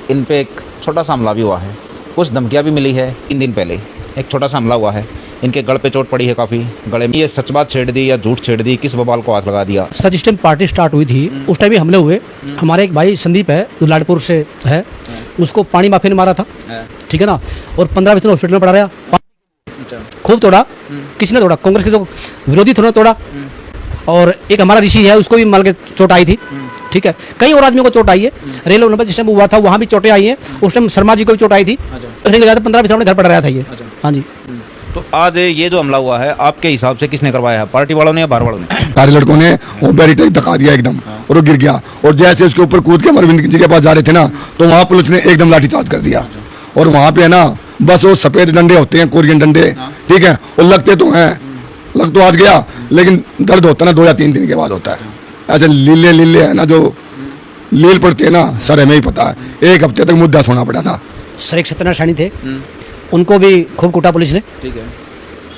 इन पे एक छोटा सा हमला भी हुआ है, कुछ धमकियां भी मिली है। 3 दिन पहले एक छोटा सा हमला हुआ है, इनके गल पे चोट पड़ी है काफ़ी, गले में। ये सच बात छेड़ दी या झूठ छेड़ दी, किस बवाल को हाथ लगा दिया? सर जिस टाइम पार्टी स्टार्ट हुई थी उस टाइम भी हमले हुए। हमारे एक भाई संदीप है जो लाडपुर से है, उसको पानी माफिया ने मारा था, ठीक है ना, और 15-20 दिन हॉस्पिटल में पड़ा रहा। खूब तोड़ा, किसने तोड़ा? कांग्रेस के जो विरोधी थे तोड़ा। और एक हमारा ऋषि है, उसको भी मार के चोट आई थी, ठीक है। कई और आदमियों को चोट आई है। रेल में जिस टाइम हुआ था वहाँ भी चोटें आई हैं। उस टाइम शर्मा जी को भी चोट आई थी। 15-20 दिन घर पड़ रहा था ये। हाँ जी। तो आज ये जो हमला हुआ है आपके हिसाब से किसने करवाया है, पार्टी वालों ने या बाहर वालों ने? सारे लड़कों ने वो बैरिकेड धक्का दिया एकदम, और वो गिर गया। और जैसे उसके ऊपर कूद के अरविंद जी के पास जा रहे थे ना, तो वहाँ पुलिस ने एकदम लाठीचार्ज कर दिया। और वहाँ पे है ना, बस वो सफेद डंडे होते हैं, कोरियन डंडे, ठीक है, और लगते तो हैं, लग तो आज गया, लेकिन दर्द होता है ना 2 या 3 दिन के बाद होता है। ऐसे लीले लीले है ना, जो लील पड़ते हैं ना, सर हमें ही पता है। 1 हफ्ते तक मुद्दा सोना पड़ा था। सर एक सत्यनारायण सानी थे, उनको भी खूब कूटा पुलिस ने, ठीक है,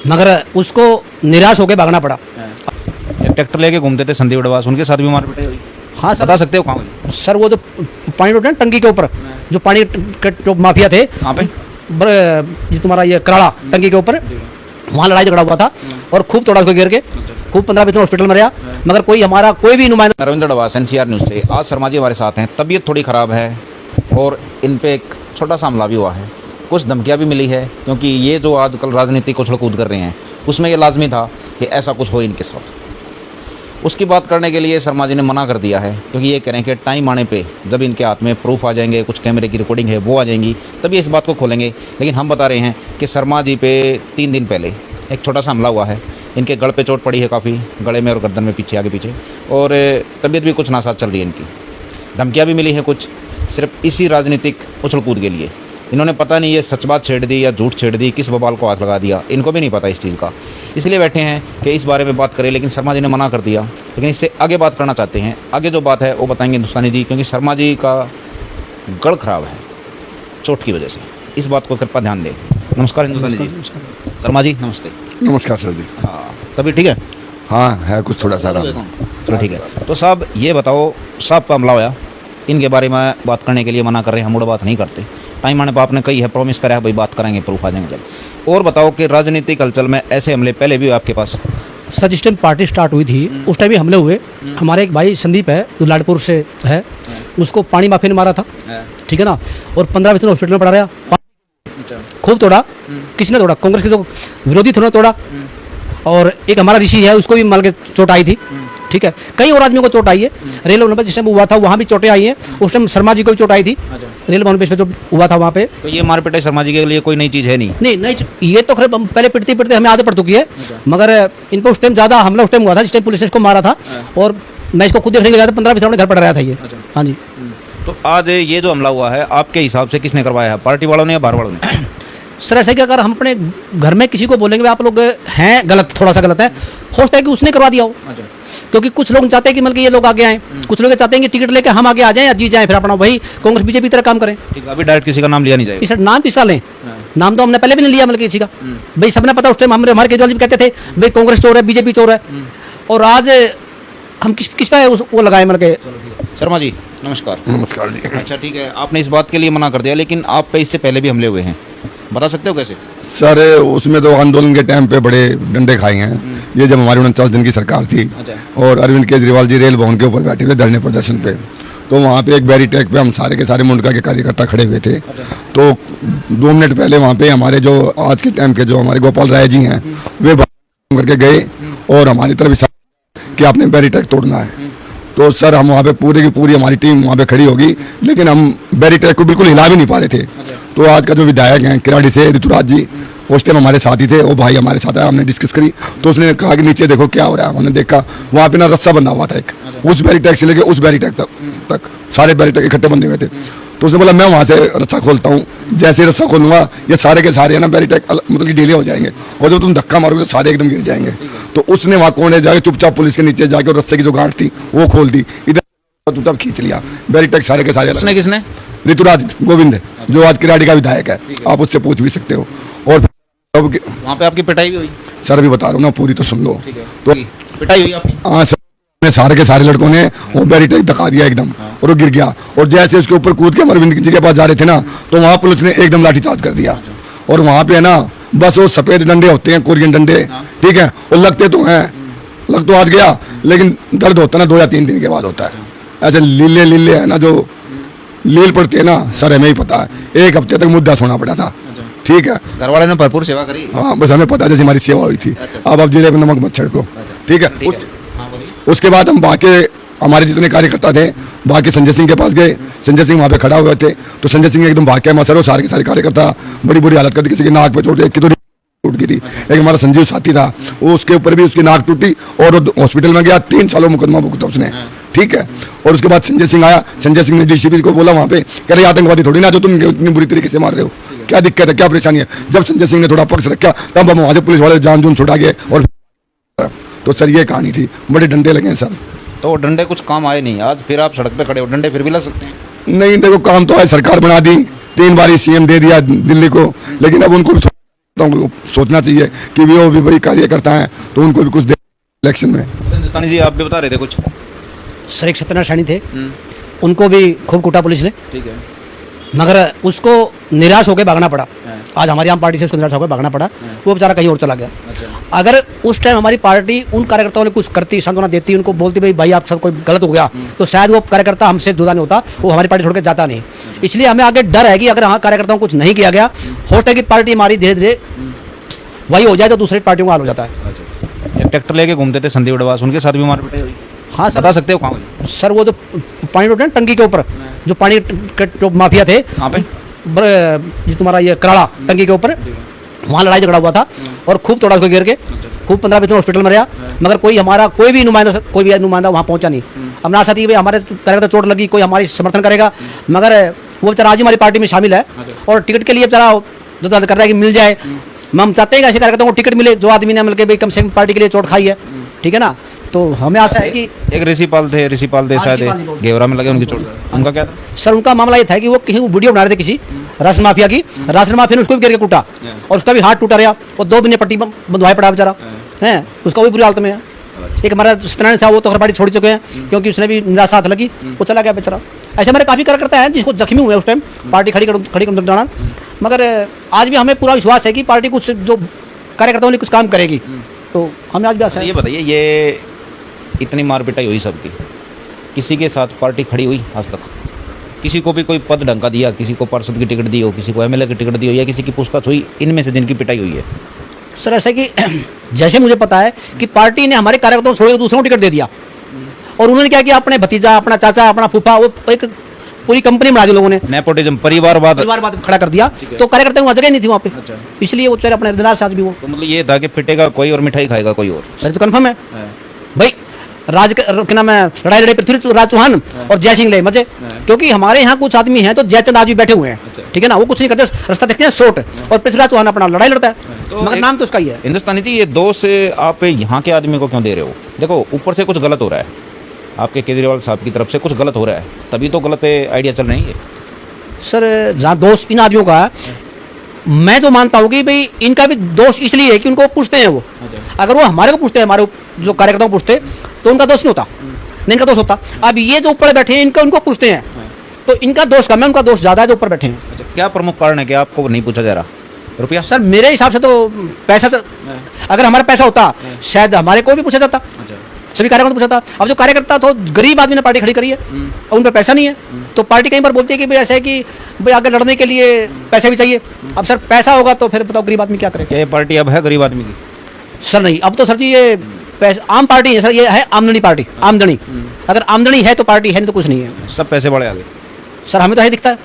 मगर उसको निराश होकर भागना पड़ा। एक ट्रैक्टर लेके घूमते थे संदीप डवास, उनके साथ भी मारपीट हुई। हाँ सर, बता सकते हो कहाँ हुई? सर वो जो पानी रोड है ना टंकी के ऊपर, जो पानी के जो माफिया थे, कहाँ पे? ये तुम्हारा ये कराड़ा टंकी के ऊपर, वहाँ लड़ाई झगड़ा हुआ था और खूब तोड़ा उसको गिर के, खूब 15-20 दिन हॉस्पिटल में रहा, मगर कोई हमारा कोई भी नुमाइंदा। अरविंद डवास, NCR न्यूज़ से। आज शर्मा जी हमारे साथ हैं, तबीयत थोड़ी ख़राब है और इन पे एक छोटा सा हमला भी हुआ है, कुछ धमकियां भी मिली है, क्योंकि ये जो आजकल राजनीति को उछल कूद कर रहे हैं उसमें ये लाजमी था कि ऐसा कुछ हो इनके साथ। उसकी बात करने के लिए शर्मा जी ने मना कर दिया है, क्योंकि ये कह रहे हैं कि टाइम आने पे जब इनके हाथ में प्रूफ आ जाएंगे, कुछ कैमरे की रिकॉर्डिंग है वो आ जाएंगी, तभी इस बात को खोलेंगे। लेकिन हम बता रहे हैं कि शर्मा जी पे 3 दिन पहले एक छोटा सा हमला हुआ है, इनके गल पे चोट पड़ी है काफ़ी, गले में और गर्दन में, पीछे आगे पीछे, और तबीयत भी कुछ नासाज चल रही है इनकी। धमकियाँ भी मिली हैं कुछ, सिर्फ इसी राजनीतिक उछल कूद के लिए। इन्होंने पता नहीं ये सच बात छेड़ दी या झूठ छेड़ दी, किस बवाल को हाथ लगा दिया, इनको भी नहीं पता इस चीज़ का। इसलिए बैठे हैं कि इस बारे में बात करें, लेकिन शर्मा जी ने मना कर दिया। लेकिन इससे आगे बात करना चाहते हैं, आगे जो बात है वो बताएंगे हिंदुस्तानी जी, क्योंकि शर्मा जी का गढ़ खराब है चोट की वजह से। इस बात को कृपया ध्यान दें। नमस्कार हिंदुस्तानी जी। शर्मा जी नमस्ते। नमस्कार सर जी। हाँ, तभी ठीक है? हाँ है कुछ थोड़ा सा। चलो ठीक है। तो साहब ये बताओ, साहब का हमला हुआ, इनके बारे में बात करने के लिए मना कर रहे हैं, हम मुड़ बात नहीं करते। टाइम आने पर आपने कही है, प्रॉमिस करा है भाई बात करेंगे, प्रूफ आ जाएंगे जब। और बताओ कि राजनीतिक हलचल में ऐसे हमले पहले भी हुए आपके पास? सर जिस टाइम पार्टी स्टार्ट हुई थी उस टाइम भी हमले हुए। हमारे एक भाई संदीप है जो लाडपुर से है, उसको पानी माफिया ने मारा था, ठीक है ना, और 15-20 दिन हॉस्पिटल में पड़ा रहा। खूब तोड़ा, किसने तोड़ा? कांग्रेस के जो विरोधी थे तोड़ा। और एक हमारा ऋषि है, उसको भी मार के चोट आई थी, ठीक है। कई और आदमियों को चोट आई है। रेल में जिस टाइम हुआ था वहाँ भी चोटें आई हैं। उस टाइम शर्मा जी को भी चोट आई थी, रेल भवन पे जो हुआ था वहाँ पे। तो ये मारपीट शर्मा जी के लिए कोई नई चीज़ है नहीं? नहीं, ये तो खैर पहले पिटते पिटते हमें आदत पड़ चुकी है, मगर इन पर उस टाइम ज़्यादा हमला उस टाइम हुआ था जिस टाइम पुलिस ने इसको मारा था। और मैं इसको खुद देखने गया था, 15-20 दिन घर पड़ रहा था ये। हाँ जी। तो आज ये जो हमला हुआ है आपके हिसाब से किसने करवाया है, पार्टी वालों ने या बाहर वालों ने? सर ऐसे कि अगर हम अपने घर में किसी को बोलेंगे आप लोग हैं गलत, थोड़ा सा गलत है, हो सकता है कि उसने करवा दिया हो। क्योंकि कुछ लोग चाहते हैं कि मतलब ये लोग आगे आए, कुछ लोग चाहते हैं कि टिकट लेके हम आगे आ जाएं या जीत जाएं, फिर अपना वही कांग्रेस बीजेपी तरह काम करें। ठीक है, अभी डायरेक्ट किसी का नाम लिया नहीं जाएगा। सर नाम किसका लें? नाम तो हमने पहले भी नहीं लिया मतलब किसी का। भाई सबने पता, उस टाइम हमारे केजरीवाल जी कहते थे भाई कांग्रेस चोर है, बीजेपी चोर है, और आज हम किस पे वो लगाए मतलब के। शर्मा जी नमस्कार। नमस्कार जी। अच्छा ठीक है, आपने इस बात के लिए मना कर दिया, लेकिन आप पे इससे पहले भी हमले हुए हैं, बता सकते हो कैसे? सर उसमें तो आंदोलन के टाइम पे बड़े डंडे खाए हैं। ये जब हमारी 49 दिन की सरकार थी और अरविंद केजरीवाल जी रेल भवन के ऊपर बैठे हुए धरने प्रदर्शन पे, तो वहाँ पे एक बैरिटेक पे हम सारे के सारे मुंडका के कार्यकर्ता खड़े हुए थे। तो 2 मिनट पहले वहाँ पे हमारे जो आज के टाइम के जो हमारे गोपाल राय जी हैं, वे करके गए और हमारी तरफ कि आपने बैरिटेक तोड़ना है। तो सर हम वहाँ पे पूरी की पूरी हमारी टीम वहाँ पे खड़ी होगी, लेकिन हम बैरिटेक को बिल्कुल हिला भी नहीं पा रहे थे। तो आज का जो विधायक हैं किराड़ी से ऋतुराज जी, उस टाइम हमारे साथ ही थे, वो भाई हमारे साथ आया, हमने डिस्कस करी। तो उसने कहा कि नीचे देखो क्या हो रहा है। हमने देखा वहाँ पे ना रस्सा बंधा हुआ था एक, उस बैरिटेक से लेके उस बैरिटेक तक सारे बैरिटेक इकट्ठे बंधे हुए थे। तो उसने बोला मैं वहाँ से रस्सा खोलता हूँ, जैसे रस्सा खोलूंगा ये सारे के सारे है ना बैरिटेक मतलब कि डिले हो जाएंगे, और जब तुम धक्का मारोगे तो सारे एकदम गिर जाएंगे। तो उसने वहाँ कोने जाके चुपचाप पुलिस के नीचे जाके रस्से की जो गांठ थी वो खोल दी, इधर चुपचाप खींच लिया बैरिटेक सारे के सारे। किसने? ऋतुराज गोविंद, जो आज किराड़ी का विधायक है, आप उससे पूछ भी सकते हो। और वहाँ पे आपकी पिटाई भी हुई? सर अभी बता रहा हूँ ना, पूरी तो सुन लो। तो पिटाई हुई आपकी? हाँ सर, में सारे के सारे लड़कों ने वो बैरिटेक धका दिया एकदम, और वो गिर गया। और जैसे उसके ऊपर कूद के अरविंद जी के पास जा रहे थे ना, तो वहाँ पुलिस ने एकदम लाठीचार्ज कर दिया। और वहाँ पे है ना, बस वो सफेद डंडे होते हैं, कोरियन डंडे, ठीक है, वो लगते तो हैं, लग तो आज गया, लेकिन दर्द होता है ना 2 या 3 दिन के बाद होता है। ऐसे लीले लीले है ना, जो लील पड़ती है ना, सर हमें ही पता है, 1 हफ्ते तक मुद्दा सोना पड़ा था, ठीक है। घर वाले ने भरपूर सेवा करी। हाँ, बस हमें पता है जैसे हमारी सेवा हुई थी। अब जिले में नमक मत छिड़को, ठीक है। उसके बाद हम बाकी हमारे जितने कार्यकर्ता थे, बाकी संजय सिंह के पास गए। संजय सिंह वहाँ पे खड़ा हुए थे, तो संजय सिंह एकदम भाग के हमारे सर सारे के सारे कार्यकर्ता बड़ी बुरी हालत कर दी। किसी की नाक पे चोट, एक की तो टूट गई थी। एक हमारा संजीव साथी था, वो उसके ऊपर भी उसकी नाक टूटी और हॉस्पिटल में गया, 3 सालों मुकदमा भुगता उसने, ठीक है। और उसके बाद संजय सिंह आया, संजय सिंह ने डीसीपी को बोला वहाँ पे, कह रहे आतंकवादी थोड़ी ना जो तुम इतनी बुरी तरीके से मार रहे हो, क्या दिक्कत है, क्या परेशानी है। जब संजय सिंह ने थोड़ा पक्ष रखा, तब हम वहाँ से पुलिस वाले जान जून छुड़ा गए। और तो सर ये कहानी थी, बड़े डंडे लगे सर। तो डंडे कुछ काम आए नहीं, आज फिर आप सड़क पे खड़े हो, डंडे फिर भी लग सकते हैं। नहीं देखो, काम तो है, सरकार बना दी, 3 बार सीएम दे दिया दिल्ली को, लेकिन अब उनको सोचना चाहिए कि वो भी वही कार्यकर्ता हैं, तो उनको भी कुछ दे इलेक्शन में। हिंदुस्तानी जी, आप भी बता रहे थे कुछ। सर एक सत्यनारायण सैनी थे, उनको भी खूब कूटा पुलिस ने, ठीक है। मगर उसको निराश होकर भागना पड़ा। आज हमारी आम पार्टी से उसको निराश होकर भागना पड़ा, वो बेचारा कहीं और चला गया। अगर उस टाइम हमारी पार्टी उन कार्यकर्ताओं ने कुछ करती, सांत्वना देती, उनको बोलती भाई आप सब कोई गलत हो गया, तो शायद वो कार्यकर्ता हमसे जुदा नहीं होता, वो हमारी पार्टी छोड़ के जाता नहीं। इसलिए हमें आगे डर है कि अगर हाँ कार्यकर्ताओं को कुछ नहीं किया गया, हो सकता है कि पार्टी हमारी धीरे धीरे वही हो जाए तो दूसरी पार्टियों का हाल हो जाता है। एक ट्रैक्टर लेके घूमते थे संदीप डवास, उनके साथ भी मारपीट हुई। हाँ सर, बता सकते हो कहाँ हुई? सर वो जो पानी रोड है ना, टंकी के ऊपर जो पानी के जो माफिया थे, कहाँ पे? जी तुम्हारा ये कराड़ा टंकी के ऊपर, वहाँ लड़ाई झगड़ा हुआ था और खूब तोड़ा उसको गिर के, खूब 15-20 दिन हॉस्पिटल में रहा, मगर कोई हमारा कोई भी नुमाइंदा वहाँ पहुँचा नहीं। हम ना साथी भाई हमारे कार्यकर्ता चोट लगी, कोई हमारी समर्थन करेगा, मगर वो बेचारा आज ही हमारी पार्टी में शामिल है और टिकट के लिए बेचारा जो कर रहा है कि मिल जाए। हम चाहते हैं कि ऐसे कार्यकर्ताओं को टिकट मिले जो आदमी ने मिलकर भाई कम से कम पार्टी के लिए चोट खाई है, ठीक है ना। तो हमें आशा है कि एक ऋषिपाल थे शायद घेवरा में लगे उनकी चोट, उनका क्या था? सर उनका मामला ये था कि वो कहीं वीडियो बना रहे थे किसी राशन माफिया की, राशन माफिया ने उसको भी गिर के कूटा और उसका भी हाथ टूटा रहा और 2 महीने पट्टी बंधवाए पड़ा बेचारा है, उसका भी बुरी हालत में है। एक हमारा सत्यनारायण था, वो तो हर पार्टी छोड़ चुके हैं क्योंकि उसने भी निराशा हाथ लगी, वो चला गया बेचारा। ऐसे हमारे काफ़ी कार्यकर्ता हैं जिसको जख्मी हुए उस टाइम पार्टी खड़ी कर दौरान, मगर आज भी हमें पूरा विश्वास है कि पार्टी कुछ जो कार्यकर्ताओं ने कुछ काम करेगी, तो हमें आज भी आशा है। ये बताइए, ये इतनी मार पिटाई हुई सबकी, किसी के साथ पार्टी खड़ी हुई आज तक? किसी को भी कोई पद ढंग का दिया, किसी को पार्षद की टिकट दी हो, किसी को एमएलए की टिकट दी हो, या किसी की पूछताछ हुई इनमें से जिनकी पिटाई हुई है? सर ऐसा कि जैसे मुझे पता है कि पार्टी ने हमारे कार्यकर्ताओं को छोड़ के दूसरों को टिकट दे दिया और उन्होंने क्या किया, अपने भतीजा, अपना चाचा, अपना फूफा, वो एक पूरी कंपनी बना दी लोगों ने, नेपोटिज्म, परिवारवाद खड़ा कर दिया, तो कार्यकर्ताओं को जगह नहीं थी वहाँ पे, इसलिए वो बेचारे अपने निराश आज भी वो। तो मतलब ये था कि पिटेगा कोई और मिठाई खाएगा कोई और। सर तो कंफर्म है भाई, क्या नाम है, लड़ाई पृथ्वीराज चौहान और जय सिंह ले मजे, क्योंकि हमारे यहाँ कुछ आदमी हैं तो जयचंद आज भी बैठे हुए हैं, ठीक है ना, वो कुछ नहीं करते, रास्ता देखते हैं शॉर्ट, और पृथ्वीराज चौहान अपना लड़ाई लड़ता है, तो मगर नाम तो उसका ही है। हिंदुस्तानी जी, ये दोष आप यहाँ के आदमी को क्यों दे रहे हो? देखो ऊपर से कुछ गलत हो रहा है, आपके केजरीवाल साहब की तरफ से कुछ गलत हो रहा है, तभी तो गलत आइडिया चल रही है। सर जहाँ दोष इन आदमियों का है, मैं तो मानता हूँ कि भाई इनका भी दोष इसलिए है कि उनको पूछते हैं वो, अगर वो हमारे को पूछते हैं, हमारे जो कार्यकर्ताओं को पूछते, तो उनका दोष नहीं होता, नहीं इनका दोष होता। अब ये जो ऊपर बैठे हैं इनका उनको पूछते हैं तो इनका दोष कम है, उनका दोष ज़्यादा है जो ऊपर बैठे हैं। क्या प्रमुख कारण है कि आपको नहीं पूछा जा रहा? रुपया? सर मेरे हिसाब से तो पैसा, अगर हमारा पैसा होता शायद हमारे को भी पूछा जाता, सभी कार्यकर्ता पूछा था। अब जो कार्यकर्ता तो गरीब आदमी ने पार्टी खड़ी करी है और उन पर पैसा नहीं है, तो पार्टी कई बार बोलती है कि भाई ऐसा है कि भाई आगे लड़ने के लिए पैसा भी चाहिए। अब सर पैसा होगा तो फिर बताओ गरीब आदमी क्या करे? ये पार्टी अब है गरीब आदमी की? सर नहीं, अब तो सर जी ये पैसा आम पार्टी है सर, ये है आमदनी पार्टी, आमदनी। अगर आमदनी है तो पार्टी है, नहीं तो कुछ नहीं है। सब पैसे बड़े आ गए सर हमें तो यही दिखता है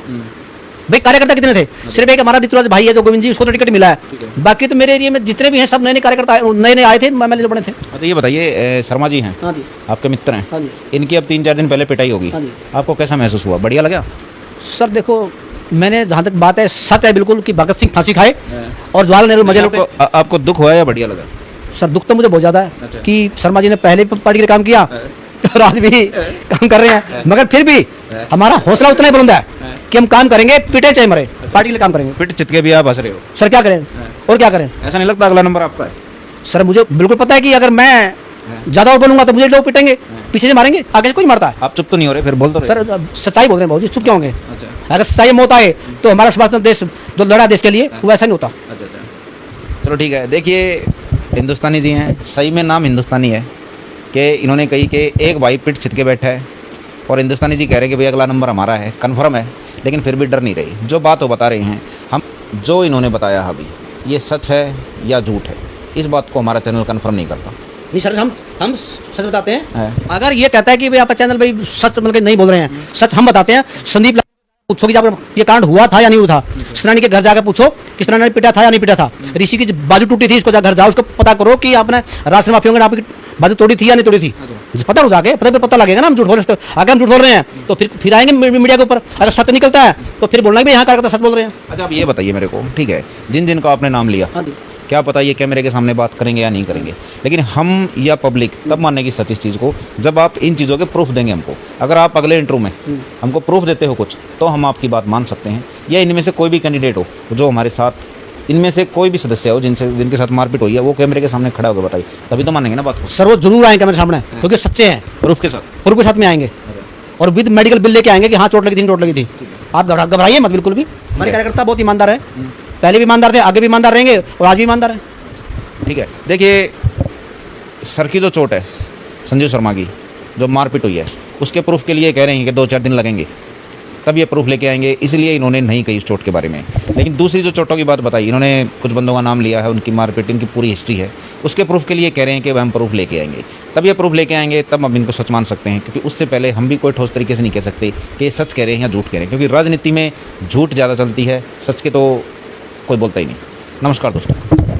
भाई। कार्यकर्ता कितने थे? सिर्फ एक हमारा ऋतुराज भाई है जो गोविंद जी, उसको तो टिकट मिला है, बाकी तो मेरे एरिया में जितने भी हैं सब नए नए कार्यकर्ता नए नए आए थे, एमएलए जो बने थे। अच्छा ये बताइए, शर्मा जी हैं, हाँ जी, आपके मित्र हैं, हाँ जी, इनकी अब 3-4 दिन पहले पिटाई होगी, हाँ जी। आपको कैसा महसूस हुआ? बढ़िया लगा? सर देखो, मैंने जहाँ तक बात है सत्य है बिल्कुल कि भगत सिंह फांसी खाए और जवाहरलाल नेहरू मजे लुटे। आपको दुख हुआ या बढ़िया लगा? सर दुख तो मुझे बहुत ज़्यादा है कि शर्मा जी ने पहले पार्टी के लिए काम किया और आज भी काम कर रहे हैं, मगर फिर भी हमारा हौसला उतना ही बुलंद है कि हम काम करेंगे, पिटे चाहे मरे, पार्टी के लिए काम करेंगे। पिट चित के भी आप हंस रहे हो? सर क्या करें और क्या करें? ऐसा नहीं लगता अगला नंबर आपका है? सर मुझे बिल्कुल पता है कि अगर मैं ज़्यादा और बोलूँगा तो मुझे लोग पिटेंगे, पीछे से मारेंगे, आगे से कोई मारता है। आप चुप तो नहीं हो रहे, फिर बोल तो रहे। सर सच्चाई बोल रहे हैं बाबू जी, चुप क्यों होंगे? अच्छा अगर सच्चाई मौत आए तो हमारा सुभाष चंद्र देश जो लड़ा देश के लिए वो ऐसा नहीं होता। अच्छा अच्छा, चलो ठीक है। देखिए हिंदुस्तानी जी हैं, सही में नाम हिंदुस्तानी है कि इन्होंने कही कि एक भाई पिट छिद के बैठा है और हिंदुस्तानी जी कह रहे हैं कि भाई अगला नंबर हमारा है, कन्फर्म है, लेकिन फिर भी डर नहीं रही। जो बात वो बता रहे हैं, हम जो इन्होंने बताया अभी ये सच है या झूठ है, इस बात को हमारा चैनल कन्फर्म नहीं करता। नहीं सर, हम सच बताते हैं। है। अगर ये कहता है कि भाई आपका चैनल भाई सच मतलब नहीं बोल रहे हैं, सच हम बताते हैं। संदीप पूछो कि जब ये कांड हुआ था या नहीं हुआ था, सेनानी के घर जाकर पूछो कि सेनानी पिटा था या नहीं पिटा था। ऋषि की बाजू टूटी थी, इसको घर जाओ, उसको पता करो कि आपने राशन माफियों ने आपकी बाजू तोड़ी थी या नहीं तोड़ी थी। पता हो जाके पता लगेगा ना हम झूठ बोल रहे हैं। अगर हम झूठ बोल रहे हैं तो फिर आएंगे मीडिया के ऊपर। अगर सत्य निकलता है तो फिर बोलना भी यहाँ कार्यकर्ता सच बोल रहे हैं। अच्छा आप ये बताइए मेरे को, ठीक है, जिन जिन का आपने नाम लिया, हाँ जी। क्या पता ये कैमरे के सामने बात करेंगे या नहीं करेंगे, लेकिन हम या पब्लिक तब मानेगी सच इस चीज़ को जब आप इन चीज़ों के प्रूफ देंगे हमको। अगर आप अगले इंटरव्यू में हमको प्रूफ देते हो कुछ, तो हम आपकी बात मान सकते हैं। या इनमें से कोई भी कैंडिडेट हो जो हमारे साथ, इनमें से कोई भी सदस्य हो जिनके साथ मारपीट हुई है, वो कैमरे के सामने खड़ा होकर बताइए, तभी तो मानेंगे ना बात को। सर वो जरूर आएंगे मेरे सामने, क्योंकि सच्चे हैं। प्रूफ के साथ, प्रूफ के साथ में आएंगे और विद मेडिकल बिल लेके आएंगे कि हाँ चोट लगी थी, चोट लगी थी। आप घबराइए मत बिल्कुल भी। हमारे कार्यकर्ता बहुत ईमानदार है, पहले भी ईमानदार थे, आगे भी ईमानदार रहेंगे और आज भी ईमानदार है। ठीक है। देखिए सर की जो चोट है, संजीव शर्मा की जो मारपीट हुई है, उसके प्रूफ के लिए कह रहे हैं कि 2-4 दिन लगेंगे, तब ये प्रूफ लेके आएंगे, इसलिए इन्होंने नहीं कही इस चोट के बारे में। लेकिन दूसरी जो चोटों की बात बताई, इन्होंने कुछ बंदों का नाम लिया है, उनकी मारपीट, इनकी पूरी हिस्ट्री है, उसके प्रूफ के लिए कह रहे हैं कि हम प्रूफ लेके आएंगे। तब ये प्रूफ लेके आएंगे, तब हम इनको सच मान सकते हैं, क्योंकि उससे पहले हम भी कोई ठोस तरीके से नहीं कह सकते कि ये सच कह रहे हैं या झूठ कह रहे हैं, क्योंकि राजनीति में झूठ ज़्यादा चलती है, सच के तो कोई बोलता ही नहीं। नमस्कार दोस्तों।